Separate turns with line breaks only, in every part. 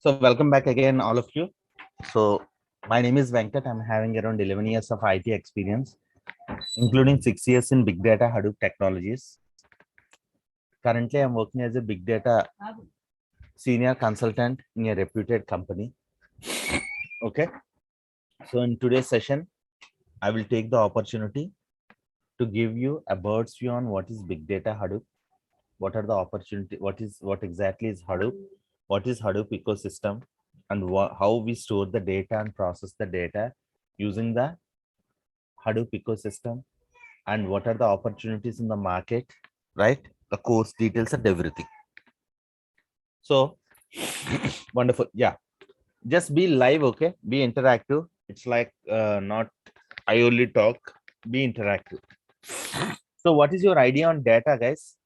So welcome back again, all of you. So my name is Venkat. I'm having around 11 years of IT experience, including 6 years in big data Hadoop technologies. Currently, I'm working as a big data senior consultant in a reputed company. Okay. So in today's session, I will take the opportunity to give you a bird's view on what is big data Hadoop, what are the opportunity, what exactly is Hadoop, what is Hadoop ecosystem, and how we store the data and process the data using the Hadoop ecosystem, and what are the opportunities in the market, right? The course details and everything. So wonderful. Yeah, just be live, okay? Be interactive. It's like not I only talk, be interactive. So what is your idea on data, guys?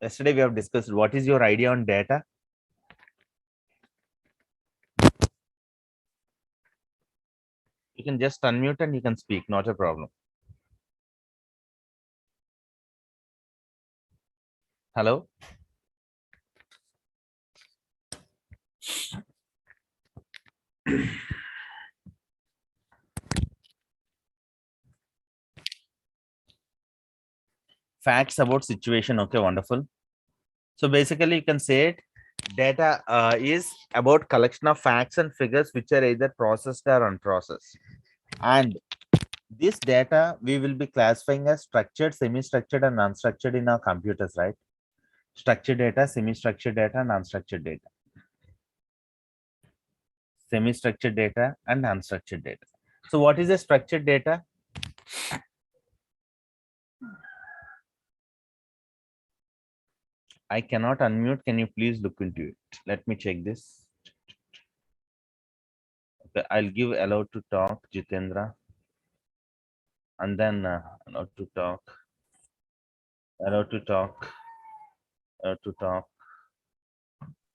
Yesterday we have discussed what is your idea on data. You can just unmute and you can speak, not a problem. Hello. Facts about situation. Okay, wonderful. So basically you can say it, data is about collection of facts and figures which are either processed or unprocessed. And this data we will be classifying as structured, semi-structured and unstructured in our computers, right? Structured data, semi-structured data and unstructured data. Semi-structured data and unstructured data. So what is a structured data? I cannot unmute. Can you please look into it? Let me check this. Okay, I'll give allowed to talk, Jitendra. And then allowed to talk. Allowed to talk. Allowed to talk.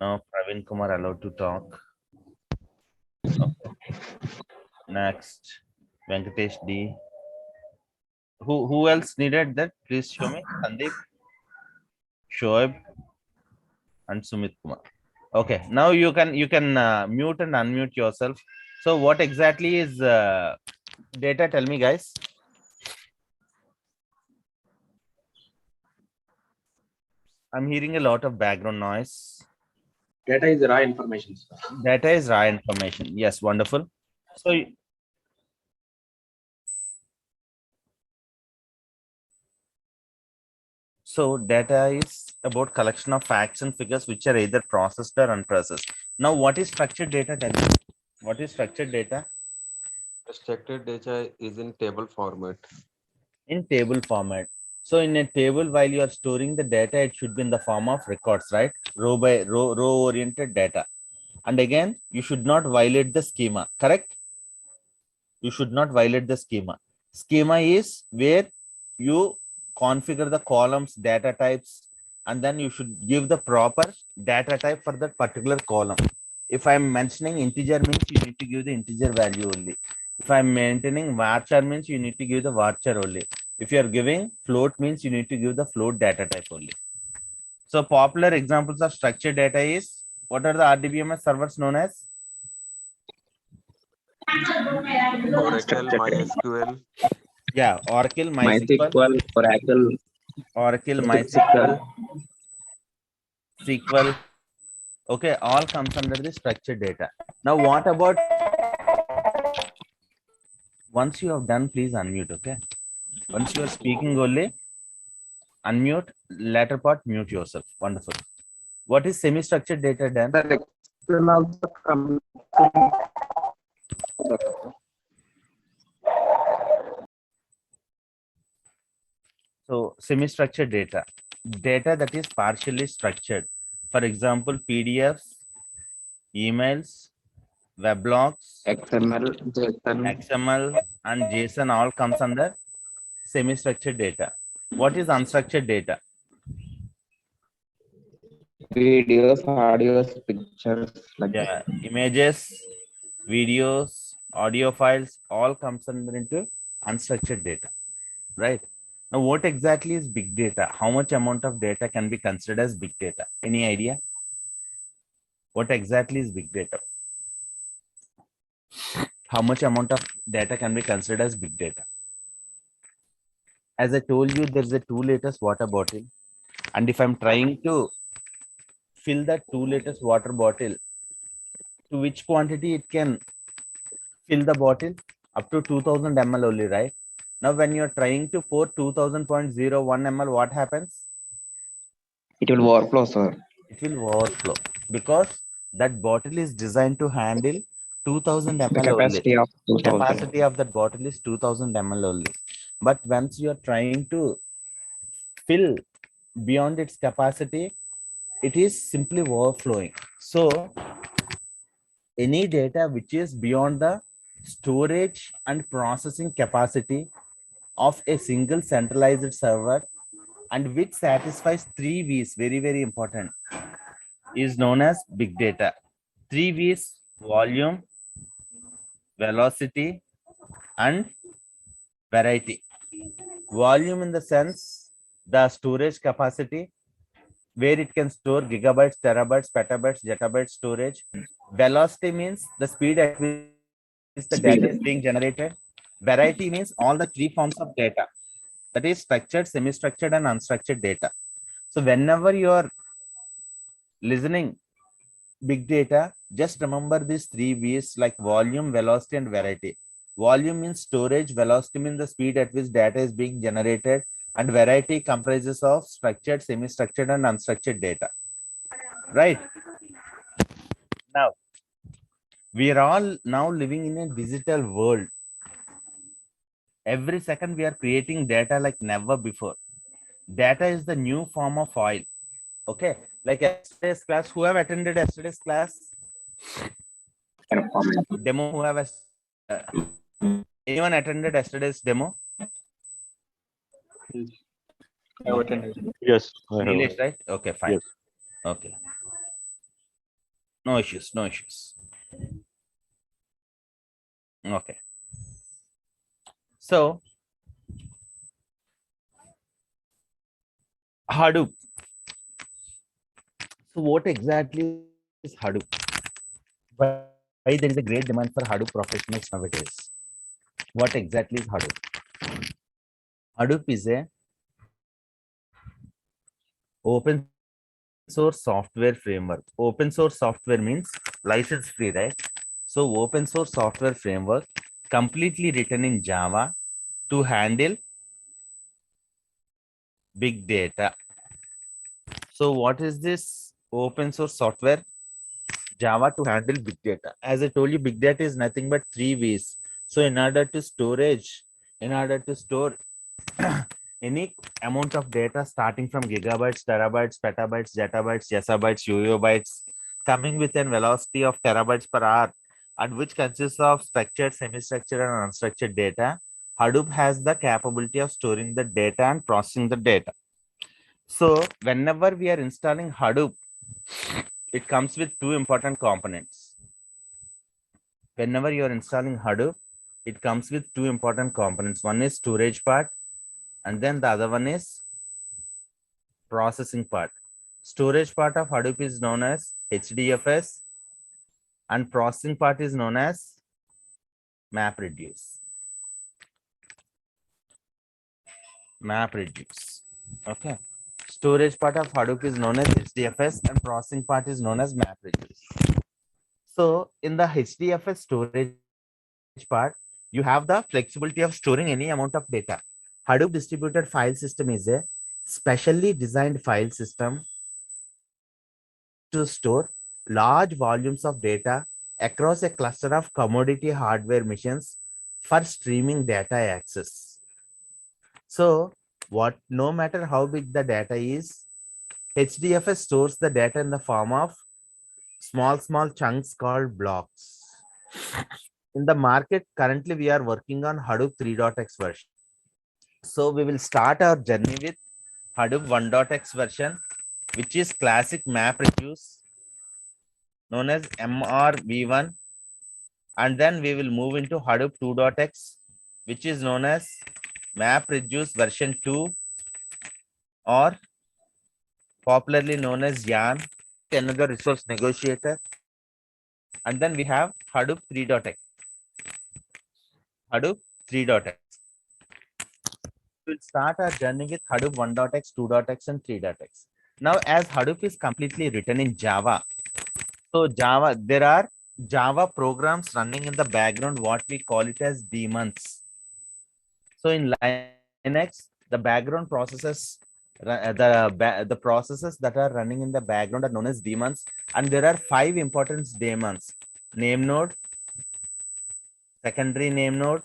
Now Praveen Kumar allowed to talk. Okay. Next, Venkatesh D. Who else needed that? Please show me. Sandeep, Shoaib, and Sumit Kumar. Okay, now you can mute and unmute yourself. So what exactly is data? Tell me, guys. I'm hearing a lot of background noise.
Data is raw information.
Data is raw information. Yes, wonderful. So data is about collection of facts and figures which are either processed or unprocessed. Now, what is structured data? Tell me. What is structured data?
Structured data is in table format.
In table format. So in a table, while you are storing the data, it should be in the form of records, right? Row by row oriented data. And again, you should not violate the schema, correct? You should not violate the schema. Schema is where you configure the columns, data types, and then you should give the proper data type for that particular column. If I'm mentioning integer means you need to give the integer value only. If I'm maintaining varchar means you need to give the varchar only. If you are giving float means you need to give the float data type only. So popular examples of structured data is, what are the RDBMS servers known as?
Oracle, MySQL.
Yeah, Oracle, MySQL,
MySQL,
Oracle,
MySQL.
SQL. Okay, all comes under the structured data. Now, what about once you have done, please unmute. Okay, once you are speaking only, unmute. Latter part, mute yourself. Wonderful. What is semi-structured data, Dan? So, semi-structured data, data that is partially structured. For example, PDFs, emails, weblogs,
XML, JSON,
XML, and JSON all comes under semi-structured data. What is unstructured data?
videos, audios, pictures, like
Yeah, images, videos, audio files, all comes under into unstructured data, right? Now, what exactly is big data? How much amount of data can be considered as big data? Any idea? What exactly is big data? How much amount of data can be considered as big data? As I told you, there's a 2 liters water bottle. And if I'm trying to fill that 2 liters water bottle, to which quantity it can fill the bottle? Up to 2000 ml only, right? Now, when you're trying to pour 2000.01 ml, what happens?
It will overflow, sir.
It will overflow because that bottle is designed to handle 2000
The
ml only.
capacity of
The
2000.
capacity of that bottle is 2000 ml only. But once you're trying to fill beyond its capacity, it is simply overflowing. So any data which is beyond the storage and processing capacity of a single centralized server and which satisfies 3 V's, very, very important, is known as big data. 3 V's: volume, velocity, and variety. Volume in the sense the storage capacity, where it can store gigabytes, terabytes, petabytes, zettabytes storage. Velocity means the speed at which the data
Speed.
is being generated. Variety means all the 3 forms of data, that is structured, semi-structured, and unstructured data. So whenever you are listening big data, just remember these 3 V's like volume, velocity, and variety. Volume means storage, velocity means the speed at which data is being generated, and variety comprises of structured, semi-structured, and unstructured data. Right? Now, we are all now living in a digital world. Every second we are creating data like never before. Data is the new form of oil. Okay, like yesterday's class, who have attended yesterday's class? Demo, who have anyone attended yesterday's demo?
Yes, I have.
Nilesh, right? Okay, fine.
Yes.
Okay. No issues, no issues. Okay. So, Hadoop. So, what exactly is Hadoop? Why there is a great demand for Hadoop professionals nowadays? What exactly is Hadoop? Hadoop is a open source software framework. Open source software means license free, right? So open source software framework completely written in Java to handle big data. So what is this open source software? Java to handle big data. As I told you, big data is nothing but 3 V's. So in order to store any amount of data starting from gigabytes, terabytes, petabytes, zettabytes, exabytes, yoyobytes, coming with a velocity of terabytes per hour, and which consists of structured, semi-structured, and unstructured data, Hadoop has the capability of storing the data and processing the data. So whenever we are installing Hadoop, it comes with 2 important components. Whenever you are installing Hadoop, it comes with 2 important components. One is storage part, and then the other one is processing part. Storage part of Hadoop is known as HDFS, and processing part is known as MapReduce. MapReduce. Okay. Storage part of Hadoop is known as HDFS, and processing part is known as MapReduce. So in the HDFS storage part, you have the flexibility of storing any amount of data. Hadoop distributed file system is a specially designed file system to store large volumes of data across a cluster of commodity hardware machines for streaming data access. So no matter how big the data is, HDFS stores the data in the form of small chunks called blocks. In the market, currently we are working on Hadoop 3.x version. So we will start our journey with Hadoop 1.x version, which is classic MapReduce, known as MRV1. And then we will move into Hadoop 2.x, which is known as MapReduce version 2, or popularly known as YARN. another resource negotiator, and then we have Hadoop 3.x. Hadoop 3.x. We'll start our journey with Hadoop 1.x, 2.x, and 3.x. Now, as Hadoop is completely written in Java, so Java, there are Java programs running in the background, what we call it as daemons. So in Linux, the background processes, the processes that are running in the background are known as daemons, and there are 5 important daemons: name node, secondary name node,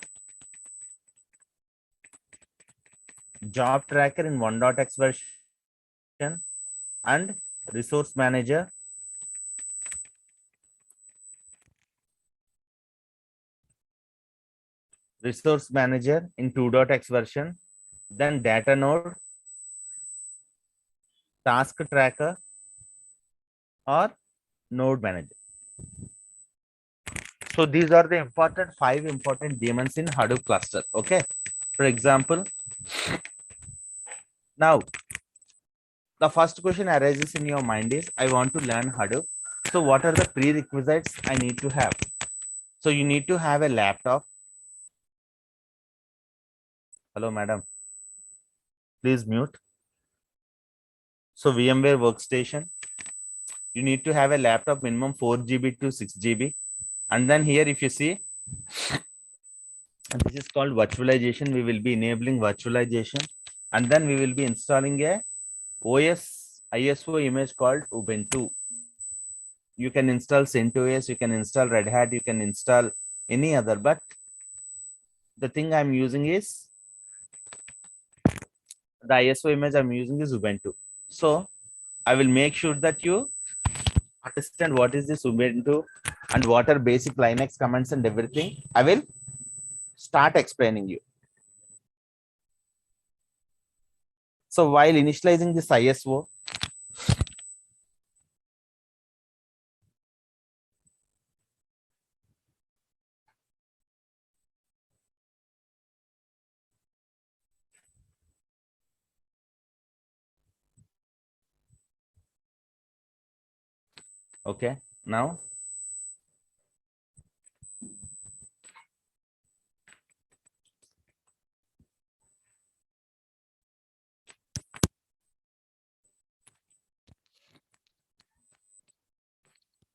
job tracker in 1.x version, and resource manager, in 2.x version, then data node, task tracker, or node manager. So these are the important 5 important daemons in Hadoop cluster. Okay. For example, now the first question arises in your mind is, I want to learn Hadoop. So what are the prerequisites I need to have? So you need to have a laptop. Hello, madam. Please mute. So VMware workstation. You need to have a laptop minimum 4 GB to 6 GB. And then here, if you see, this is called virtualization. We will be enabling virtualization. And then we will be installing a OS ISO image called Ubuntu. You can install CentOS, you can install Red Hat, you can install any other, but the thing I'm using is the ISO image I'm using is Ubuntu. So I will make sure that you understand what is this Ubuntu and what are basic Linux commands and everything. I will start explaining you. So while initializing this ISO, okay, now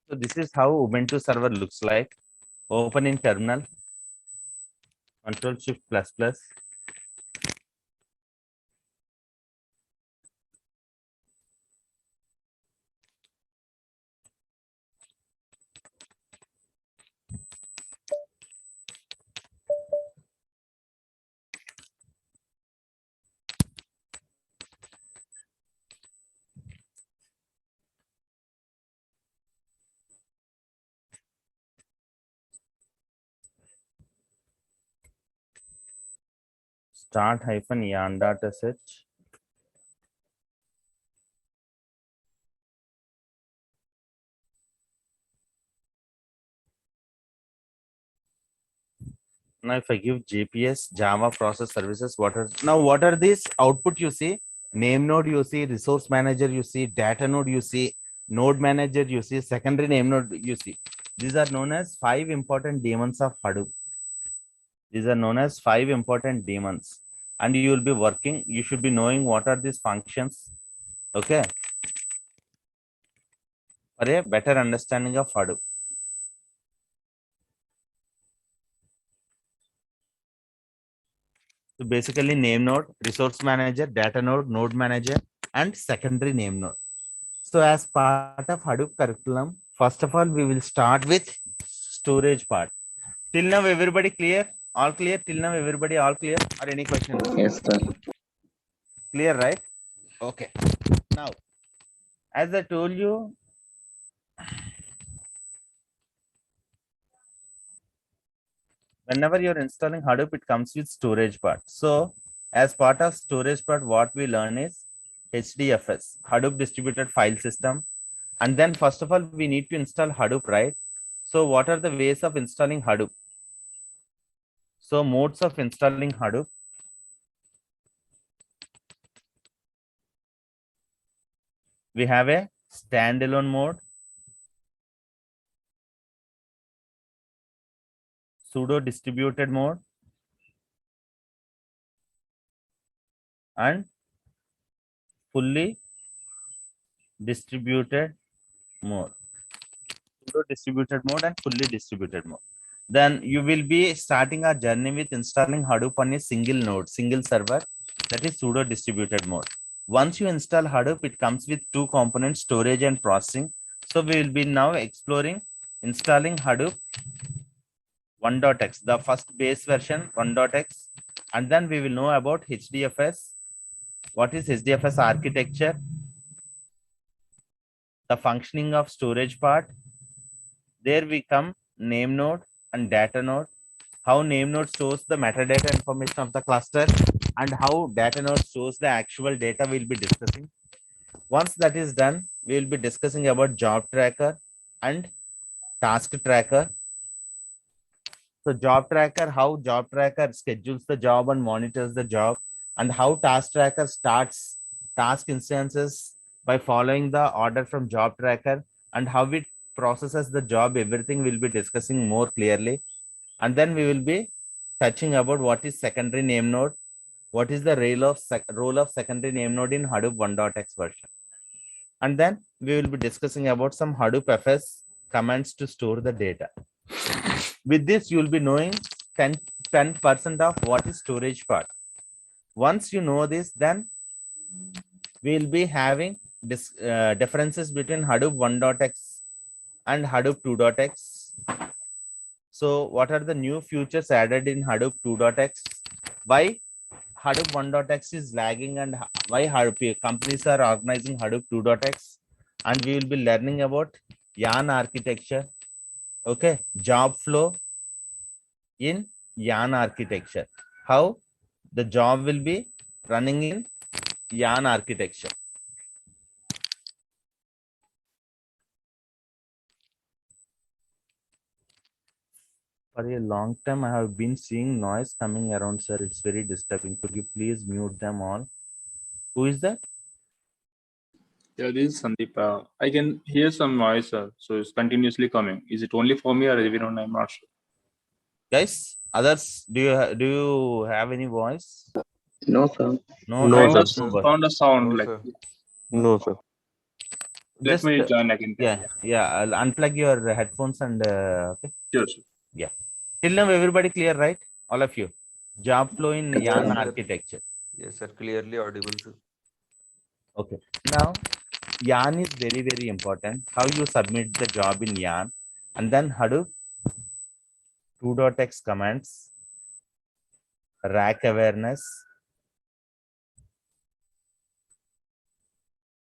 so this is how Ubuntu server looks like. Open in terminal, Control Shift plus plus. Start -yarn dataset. Now if I give JPS, Java Process Services, what are these output you see? Name node you see, resource manager you see, data node you see, node manager you see, secondary name node you see. These are known as 5 important daemons of Hadoop. These are known as 5 important daemons. And you will be working, you should be knowing what are these functions. Okay. For a better understanding of Hadoop. So basically name node, resource manager, data node, node manager, and secondary name node. So as part of Hadoop curriculum, first of all, we will start with storage part. Till now, everybody clear? All clear? Till now, everybody all clear? Or any questions?
Yes, sir.
Clear, right? Okay. Now, as I told you, whenever you're installing Hadoop, it comes with storage part. So as part of storage part, what we learn is HDFS, Hadoop Distributed File System. And then first of all, we need to install Hadoop, right? So what are the ways of installing Hadoop? So modes of installing Hadoop. We have a standalone mode, pseudo distributed mode, and fully distributed mode. Pseudo distributed mode and fully distributed mode. Then you will be starting a journey with installing Hadoop on a single node, single server, that is pseudo distributed mode. Once you install Hadoop, it comes with two components, storage and processing. So we will be now exploring installing Hadoop 1.x, the first base version 1.x, and then we will know about HDFS. What is HDFS architecture? The functioning of storage part. There we come name node and data node. How name node stores the metadata information of the cluster and how data node stores the actual data we'll be discussing. Once that is done, we will be discussing about job tracker and task tracker. So job tracker, how job tracker schedules the job and monitors the job, and how task tracker starts task instances by following the order from job tracker, and how it processes the job. Everything we'll be discussing more clearly. And then we will be touching about what is secondary name node, what is the role of secondary name node in Hadoop 1.x version. And then we will be discussing about some Hadoop FS commands to store the data. With this, you will be knowing 10% of what is storage part. Once you know this, then we will be having differences between Hadoop 1.x and Hadoop 2.x. So what are the new features added in Hadoop 2.x? Why Hadoop 1.x is lagging and why Hadoop companies are organizing Hadoop 2.x? And we will be learning about yarn architecture. Okay, job flow in yarn architecture. How the job will be running in yarn architecture. For a long time, I have been seeing noise coming around, sir. It's very disturbing. Could you please mute them all? Who is that?
Yeah, this is Sandeep. I can hear some noise, so it's continuously coming. Is it only for me or everyone? I'm not sure.
Guys, others, do you have any voice?
No, sir.
No,
No,
I
sir.
just
no.
found a sound
No,
like.
sir.
No, sir.
Let
Just
me join again.
yeah. I'll unplug your headphones and okay.
Sure, sure.
Yeah. Till now, everybody clear, right? All of you. Job flow in
Yes,
yarn
sir.
architecture.
Yes, sir. Clearly audible, sir.
Okay. Now, yarn is very, very important. How you submit the job in yarn, and then Hadoop 2.x commands, rack awareness.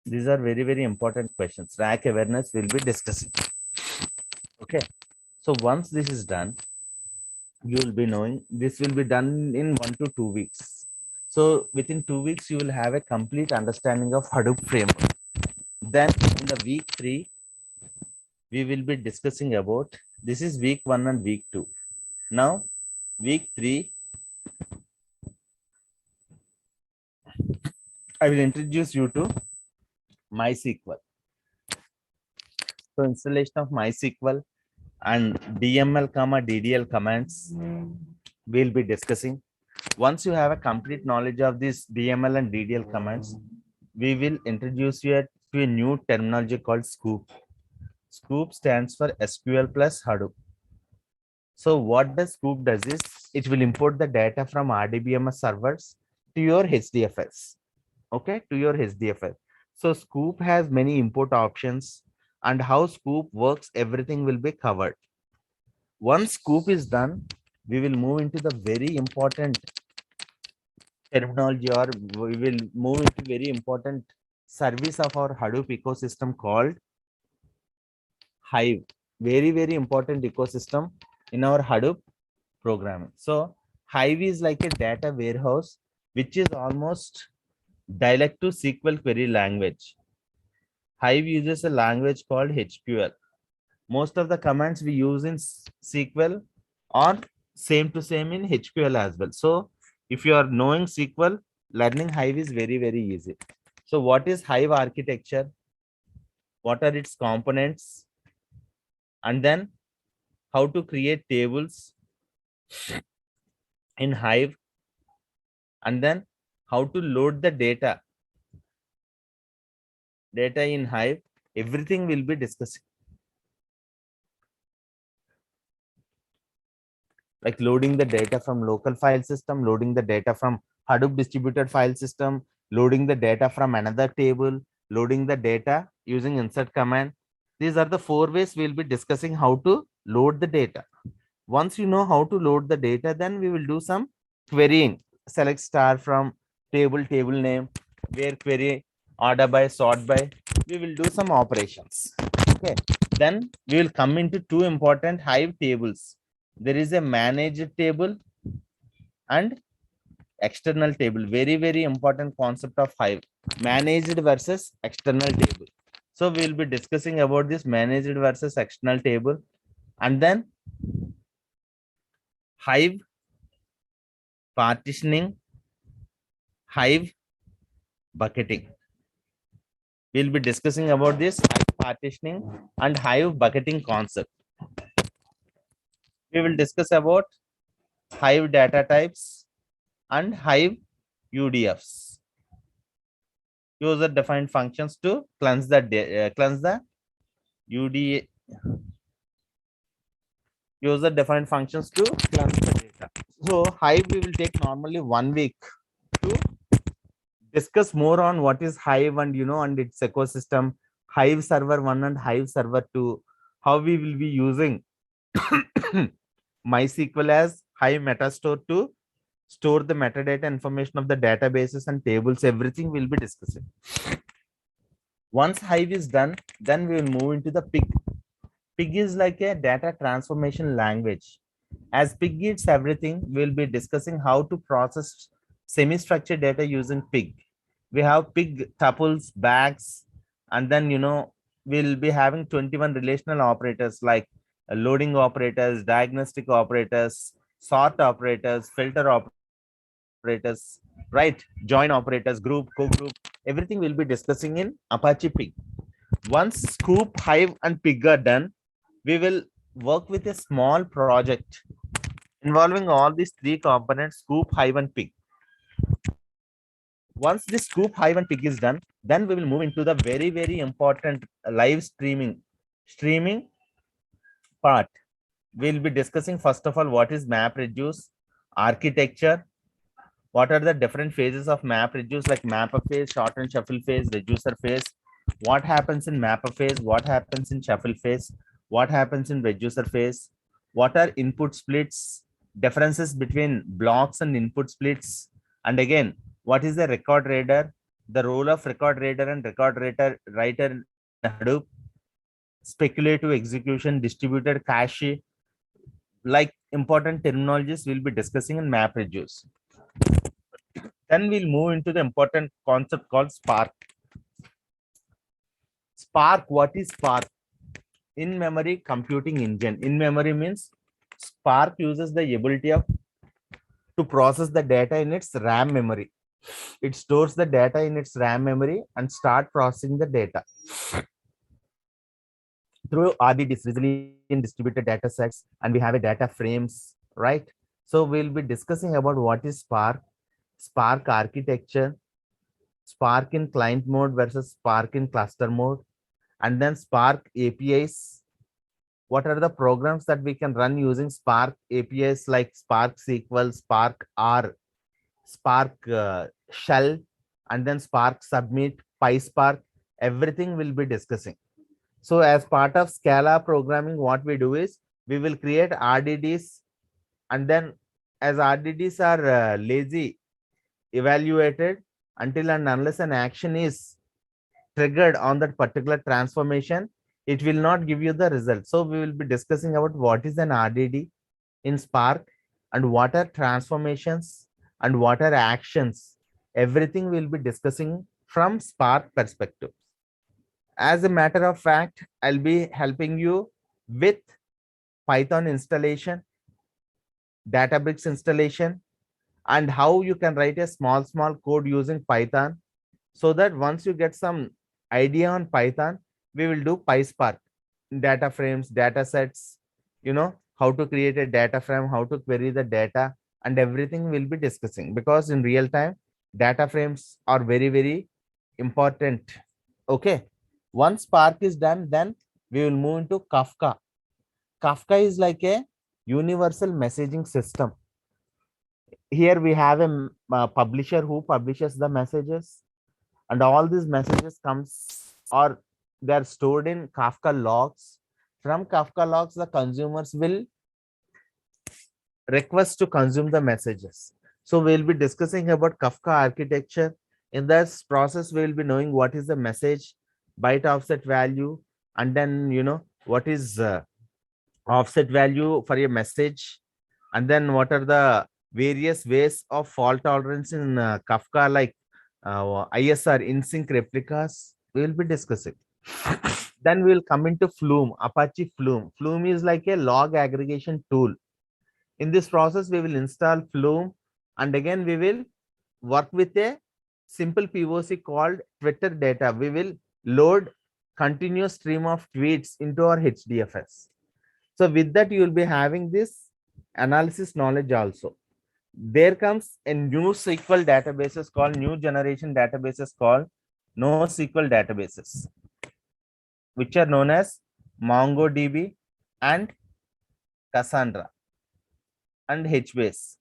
These are very, very important questions. Rack awareness will be discussing. Okay. So once this is done, you will be knowing this will be done in 1 to 2 weeks. So within 2 weeks, you will have a complete understanding of Hadoop framework. Then in the week 3, we will be discussing about, this is week 1 and week 2. Now, week 3, I will introduce you to MySQL. So installation of MySQL and DML, DDL commands we'll be discussing. Once you have a complete knowledge of this DML and DDL commands, we will introduce you to a new terminology called Scoop. Scoop stands for SQL plus Hadoop. So what the Scoop does is, it will import the data from RDBMS servers to your HDFS. Okay, to your HDFS. So Scoop has many import options, and how Scoop works, everything will be covered. Once Scoop is done, we will move into the very important terminology, or we will move into very important service of our Hadoop ecosystem called Hive. Very, very important ecosystem in our Hadoop programming. So Hive is like a data warehouse, which is almost dialect to SQL query language. Hive uses a language called HQL. Most of the commands we use in SQL are same to same in HQL as well. So if you are knowing SQL, learning Hive is very, very easy. So what is Hive architecture? what are its components, and then how to create tables in Hive, and then how to load the data in Hive. Everything will be discussing. Like loading the data from local file system, loading the data from Hadoop distributed file system, loading the data from another table, loading the data using insert command. These are the 4 ways we'll be discussing how to load the data. Once you know how to load the data, then we will do some querying. Select star from table name, where query, order by, sort by. We will do some operations. Okay. Then we will come into 2 important Hive tables. There is a managed table and external table. Very important concept of Hive. Managed versus external table. So we will be discussing about this managed versus external table, and then Hive partitioning, Hive bucketing. We'll be discussing about this Hive partitioning and Hive bucketing concept. We will discuss about Hive data types and Hive UDFs, user defined functions, to cleanse the UD user defined functions to cleanse the data. So Hive we will take normally 1 week to discuss more on what is Hive and and its ecosystem, Hive server 1 and Hive server 2, how we will be using MySQL as Hive metastore to store the metadata information of the databases and tables. Everything we'll be discussing. Once Hive is done, then we will move into the Pig. Pig is like a data transformation language. As Pig eats everything, we'll be discussing how to process semi-structured data using Pig. We have Pig tuples, bags, and then we'll be having 21 relational operators like loading operators, diagnostic operators, sort operators, filter operators, right? Join operators, group, co-group. Everything we'll be discussing in Apache Pig. Once Scoop, Hive, and Pig are done, we will work with a small project involving all these 3 components: Scoop, Hive, and Pig. Once this Scoop, Hive, and Pig is done, then we will move into the very important live streaming part. We'll be discussing first of all what is MapReduce architecture, what are the different phases of MapReduce, like mapper phase, short and shuffle phase, reducer phase, what happens in mapper phase, what happens in shuffle phase, what happens in reducer phase, what are input splits, differences between blocks and input splits, and again, what is the record reader, the role of record reader and record writer in Hadoop, speculative execution, distributed cache, like important terminologies we'll be discussing in MapReduce. Then we'll move into the important concept called Spark. Spark, what is Spark? In-memory computing engine. In-memory means Spark uses the ability to process the data in its RAM memory. It stores the data in its RAM memory and start processing the data through RDDs, resilient distributed data sets, and we have a data frames, right? So we'll be discussing about what is Spark, Spark architecture, Spark in client mode versus Spark in cluster mode, and then Spark APIs. What are the programs that we can run using Spark APIs, like Spark SQL, Spark R, Spark Shell, and then Spark Submit, PySpark. Everything we'll be discussing. So as part of Scala programming, what we do is we will create RDDs, and then as RDDs are lazy evaluated until and unless an action is triggered on that particular transformation, it will not give you the result. So we will be discussing about what is an RDD in Spark and what are transformations and what are actions. Everything we'll be discussing from Spark perspective. As a matter of fact, I'll be helping you with Python installation, Databricks installation, and how you can write a small code using Python, so that once you get some idea on Python, we will do PySpark, data frames, data sets, how to create a data frame, how to query the data, and everything we'll be discussing, because in real time, data frames are very, very important. Okay. Once Spark is done, then we will move into Kafka. Kafka is like a universal messaging system. Here we have a publisher who publishes the messages, and all these messages comes, or they are stored in Kafka logs. From Kafka logs, the consumers will request to consume the messages. So we'll be discussing about Kafka architecture. In this process, we will be knowing what is the message, byte offset value, and then what is offset value for a message, and then what are the various ways of fault tolerance in Kafka, like ISR, in sync replicas. We will be discussing. Then we will come into Flume, Apache Flume. Flume is like a log aggregation tool. In this process, we will install Flume, and again we will work with a simple POC called Twitter data. We will load continuous stream of tweets into our HDFS. So with that, you will be having this analysis knowledge also. There comes a new SQL databases called new generation databases called NoSQL databases, which are known as MongoDB and Cassandra and HBase.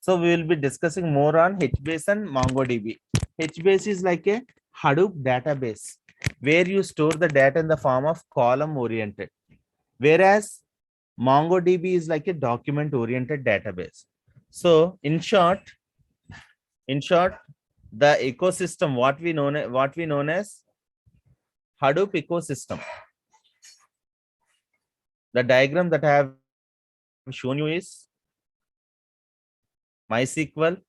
So we will be discussing more on HBase and MongoDB. HBase is like a Hadoop database where you store the data in the form of column oriented, whereas MongoDB is like a document oriented database. So in short, the ecosystem, what we known as Hadoop ecosystem. The diagram that I have shown you is MySQL,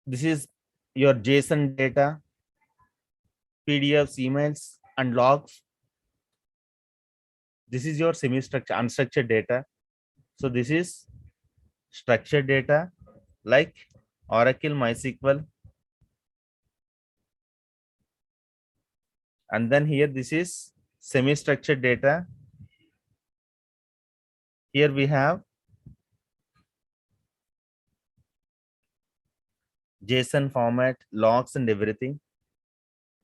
this is your JSON data, PDFs, emails, and logs. This is your semi-structured, unstructured data. So this is structured data like Oracle, MySQL. And then here, this is semi-structured data. Here we have JSON format, logs, and everything.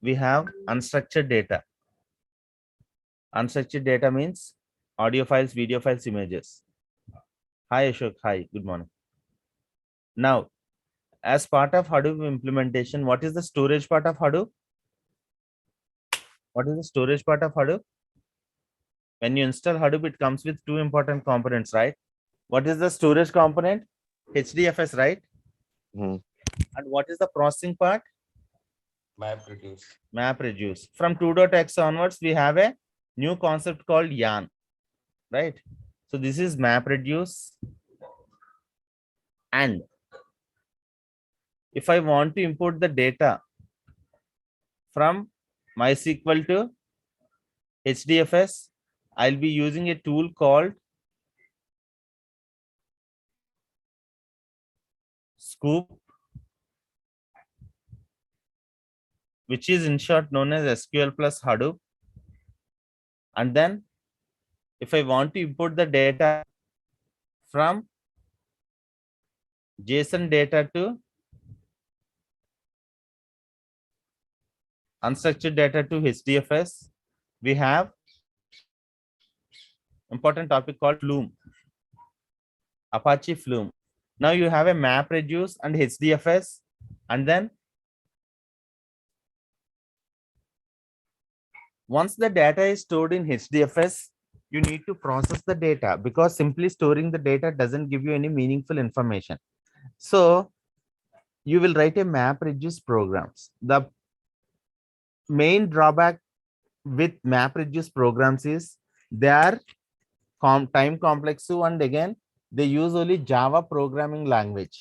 We have unstructured data. Unstructured data means audio files, video files, images. Hi, Ashok. Hi, good morning. Now, as part of Hadoop implementation, what is the storage part of Hadoop? What is the storage part of Hadoop? When you install Hadoop, it comes with two important components, right? What is the storage component? HDFS, right?
Hmm.
And what is the processing part?
MapReduce.
MapReduce. From 2.x onwards, we have a new concept called YARN, right? So this is MapReduce. And if I want to import the data from MySQL to HDFS, I'll be using a tool called Scoop, which is in short known as SQL plus Hadoop. And then if I want to import the data from JSON data to unstructured data to HDFS, we have important topic called Flume, Apache Flume. Now you have a MapReduce and HDFS, and then once the data is stored in HDFS, you need to process the data, because simply storing the data doesn't give you any meaningful information. So you will write a MapReduce programs. The main drawback with MapReduce programs is they are time complex, and again they use only Java programming language.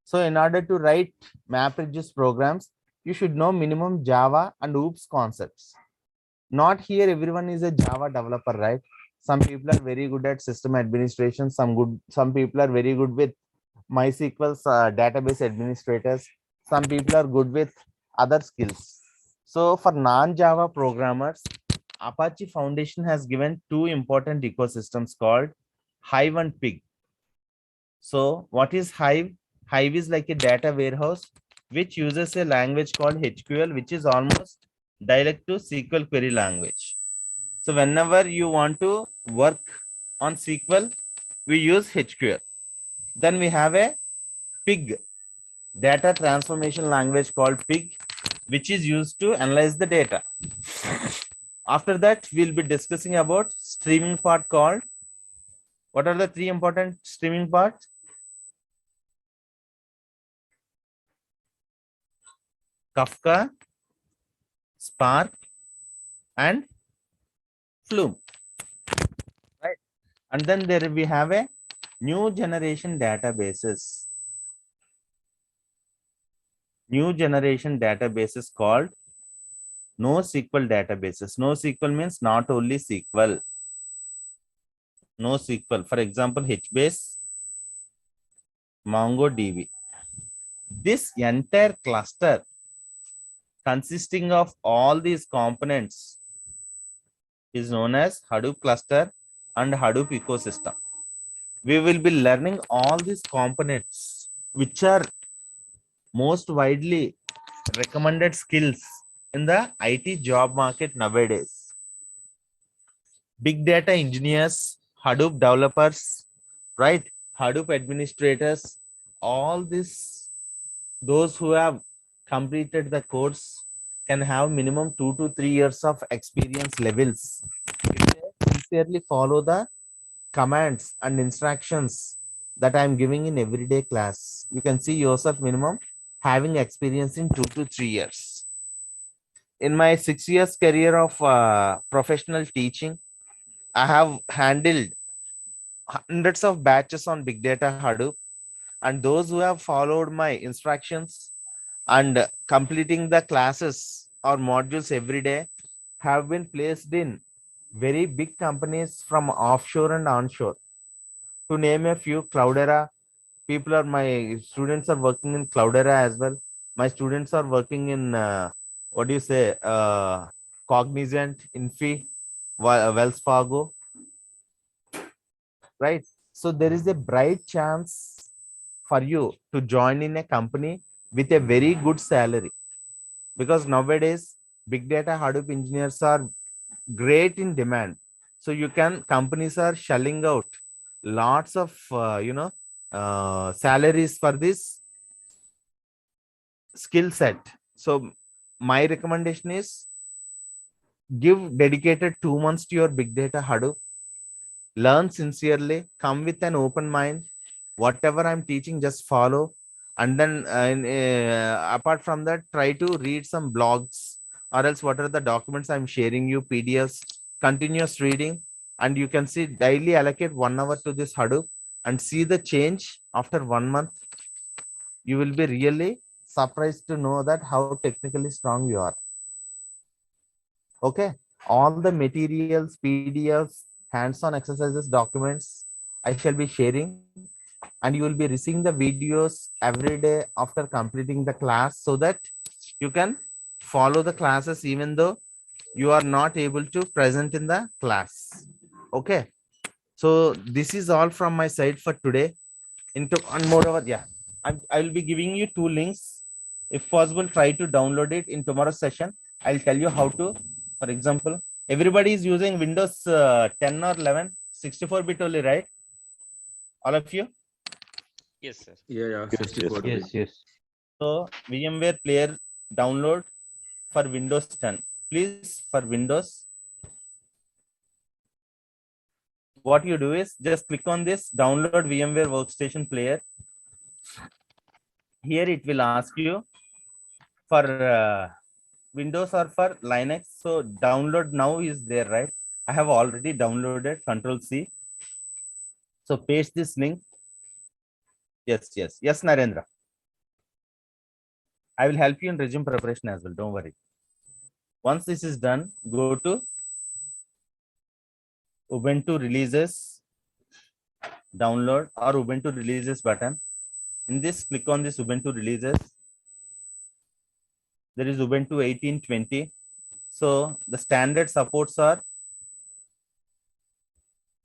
So in order to write MapReduce programs, you should know minimum Java and OOPS concepts. Not here everyone is a Java developer, right? Some people are very good at system administration, some people are very good with MySQL's database administrators. Some people are good with other skills. So for non-Java programmers, Apache Foundation has given two important ecosystems called Hive and Pig. So what is Hive? Hive is like a data warehouse which uses a language called HQL, which is almost dialect to SQL query language. So whenever you want to work on SQL, we use HQL. Then we have a Pig, data transformation language called Pig, which is used to analyze the data. After that, we'll be discussing about streaming part called, what are the three important streaming parts? Kafka, Spark, and Flume. Right. And then there we have a new generation databases. New generation databases called NoSQL databases. NoSQL means not only SQL. NoSQL. For example, HBase, MongoDB. This entire cluster consisting of all these components is known as Hadoop cluster and Hadoop ecosystem. We will be learning all these components which are most widely recommended skills in the IT job market nowadays. Big data engineers, Hadoop developers, right? Hadoop administrators, all this, those who have completed the course can have minimum 2 to 3 years of experience levels if they sincerely follow the commands and instructions that I'm giving in everyday class. You can see yourself minimum having experience in 2 to 3 years. In my 6 years career of professional teaching, I have handled hundreds of batches on big data Hadoop, and those who have followed my instructions and completing the classes or modules every day have been placed in very big companies from offshore and onshore. To name a few, Cloudera, people are my students are working in Cloudera as well. My students are working in what do you say, Cognizant, Infi, Wells Fargo, right? So there is a bright chance for you to join in a company with a very good salary, because nowadays big data Hadoop engineers are great in demand. So you can, companies are shelling out lots of salaries for this skill set. So my recommendation is give dedicated 2 months to your big data Hadoop, learn sincerely, come with an open mind. Whatever I'm teaching, just follow. And then apart from that, try to read some blogs, or else what are the documents I'm sharing you, PDFs, continuous reading. And you can see daily allocate 1 hour to this Hadoop and see the change after 1 month. You will be really surprised to know that how technically strong you are. Okay. All the materials, PDFs, hands-on exercises, documents, I shall be sharing, and you will be receiving the videos every day after completing the class, so that you can follow the classes even though you are not able to present in the class. Okay. So this is all from my side for today. And moreover, yeah, I will be giving you 2 links. If possible, try to download it. In tomorrow's session, I'll tell you how to. For example, everybody is using Windows 10 or 11, 64-bit only, right? All of you?
Yes, sir.
Yeah, 64 bit.
Yes.
So VMware Player download for Windows 10. Please, for Windows, what you do is just click on this download VMware Workstation Player. Here it will ask you for Windows or for Linux. So download now is there, right? I have already downloaded. Control C. So paste this link. Yes, Narendra. I will help you in resume preparation as well. Don't worry. Once this is done, go to Ubuntu Releases, download, or Ubuntu Releases button. In this, click on this Ubuntu Releases. There is Ubuntu 18.20. So the standard supports are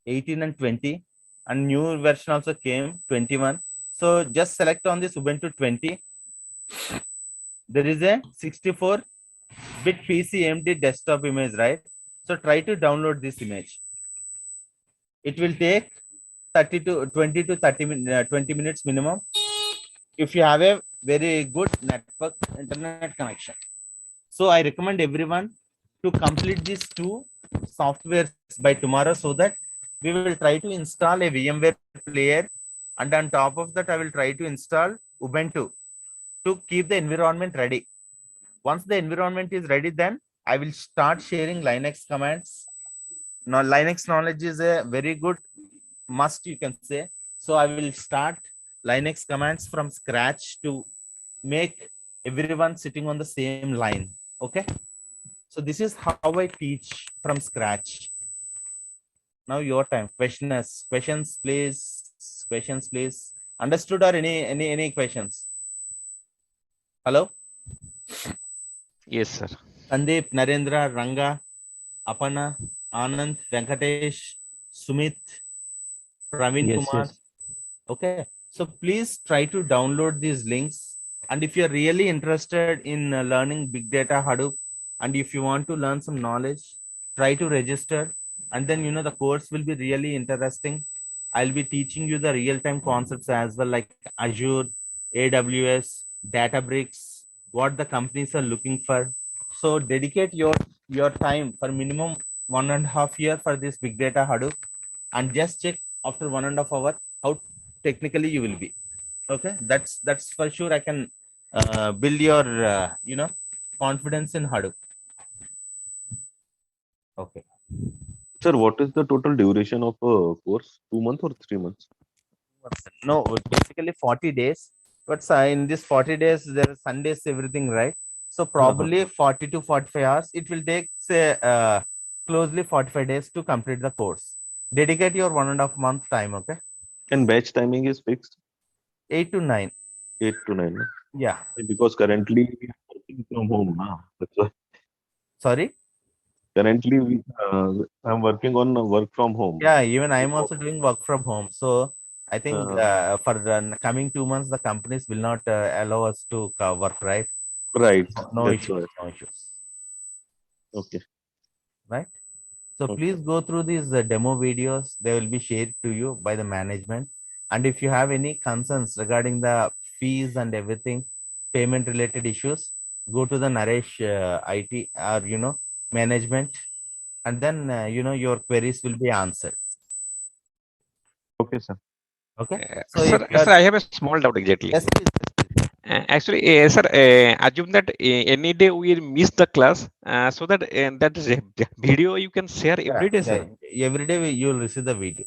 18 and 20, and new version also came 21. So just select on this Ubuntu 20. There is a 64-bit PC AMD desktop image, right? So try to download this image. It will take 30 to 20 to 20 minutes minimum if you have a very good network internet connection. So I recommend everyone to complete these two softwares by tomorrow, so that we will try to install a VMware player, and on top of that I will try to install Ubuntu to keep the environment ready. Once the environment is ready, then I will start sharing Linux commands. Now Linux knowledge is a very good must, you can say. So I will start Linux commands from scratch to make everyone sitting on the same line. Okay. So this is how I teach from scratch. Now your time. Questions, please. Questions, please. Understood, or any questions? Hello?
Yes, sir.
Sandeep, Narendra, Ranga, Apana, Anand, Venkatesh, Sumit, Praveen
Yes,
Kumar.
yes.
Okay. So please try to download these links. And if you're really interested in learning big data Hadoop, and if you want to learn some knowledge, try to register. And then, the course will be really interesting. I'll be teaching you the real-time concepts as well, like Azure, AWS, Databricks, what the companies are looking for. So dedicate your time for minimum 1.5 years for this big data Hadoop, and just check after 1.5 hours how technically you will be. Okay, that's for sure. I can build your confidence in Hadoop. Okay.
Sir, what is the total duration of a course? 2 months or 3 months?
No, basically 40 days. But in this 40 days, there are Sundays, everything, right? So probably 40 to 45 hours. It will take, say, closely 45 days to complete the course. Dedicate your 1.5 month time. Okay.
And batch timing is fixed
8 to 9.
8 to 9.
Yeah.
Because currently we are working from home. That's why.
Sorry.
Currently I'm working on work from home.
Yeah, even I'm also doing work from home. So I think for the coming 2 months, the companies will not allow us to work, right?
Right.
No
That's
issues,
why.
no issues,
Okay.
right? So
Okay.
please go through these demo videos. They will be shared to you by the management. And if you have any concerns regarding the fees and everything, payment related issues, go to the Naresh IT or, management, and then, your queries will be answered.
Okay, sir.
Okay. So if
Sir,
you are,
sir, I have a small doubt exactly.
yes, please, yes, please.
Actually, sir, assume that any day we miss the class, so that that video you can share every day, sir.
Every day you will receive the video.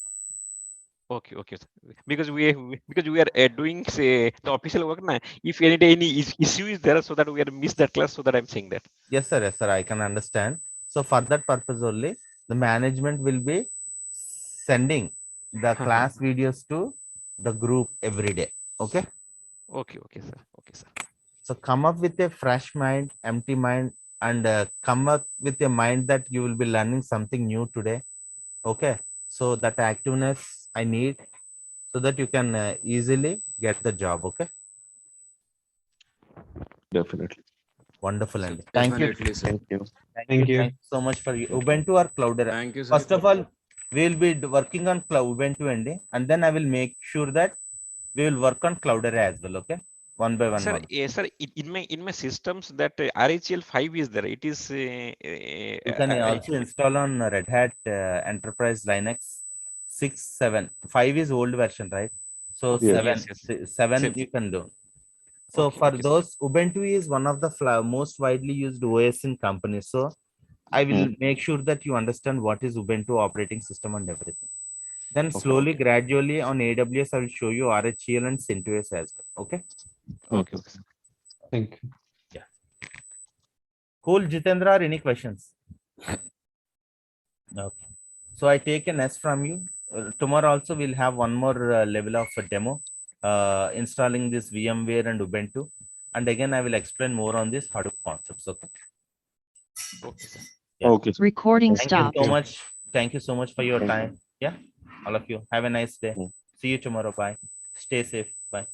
Okay, okay, sir. Because we are doing, say, the official work now. If any day any issue is there, so that we are miss that class, so that I'm saying that.
Yes, sir. Yes, sir. I can understand. So for that purpose only, the management will be sending the class videos to the group every day. Okay.
Okay, okay, sir. Okay, sir.
So come up with a fresh mind, empty mind, and come up with a mind that you will be learning something new today. Okay. So that activeness I need, so that you can easily get the job. Okay.
Definitely.
Wonderful. And
Sir,
thank you.
definitely, sir.
Thank you.
Thank you so much for you. Ubuntu or Cloudera.
Thank you, sir.
First of all, we will be working on Ubuntu and then I will make sure that we will work on Cloudera as well. Okay, one by one.
Sir, sir, in my systems that RHEL 5 is there. It is.
You can also install on Red Hat Enterprise Linux 6, 7. 5 is old version, right? So
Okay,
Yes.
7,
yes, yes.
7
Same.
you can do. So
Okay,
for
okay, sir.
those, Ubuntu is one of the most widely used OS in companies. So I will make sure that you understand what is Ubuntu operating system and everything. Then slowly, gradually on AWS, I will show you RHEL and CentOS as well. Okay.
Okay, okay, sir.
Thank you.
Yeah. Cool, Jitendra. Any questions? Okay. So I take an S from you. Tomorrow also we'll have one more level of a demo. installing this VMware and Ubuntu. And again, I will explain more on this Hadoop concepts. Okay.
Okay, sir.
Yeah.
Okay, sir.
Recording
Thank you
stopped.
so much. Thank you so much for your
Thank you.
time. Yeah. All of you. Have a nice day.
Mm.
See you tomorrow. Bye. Stay safe. Bye.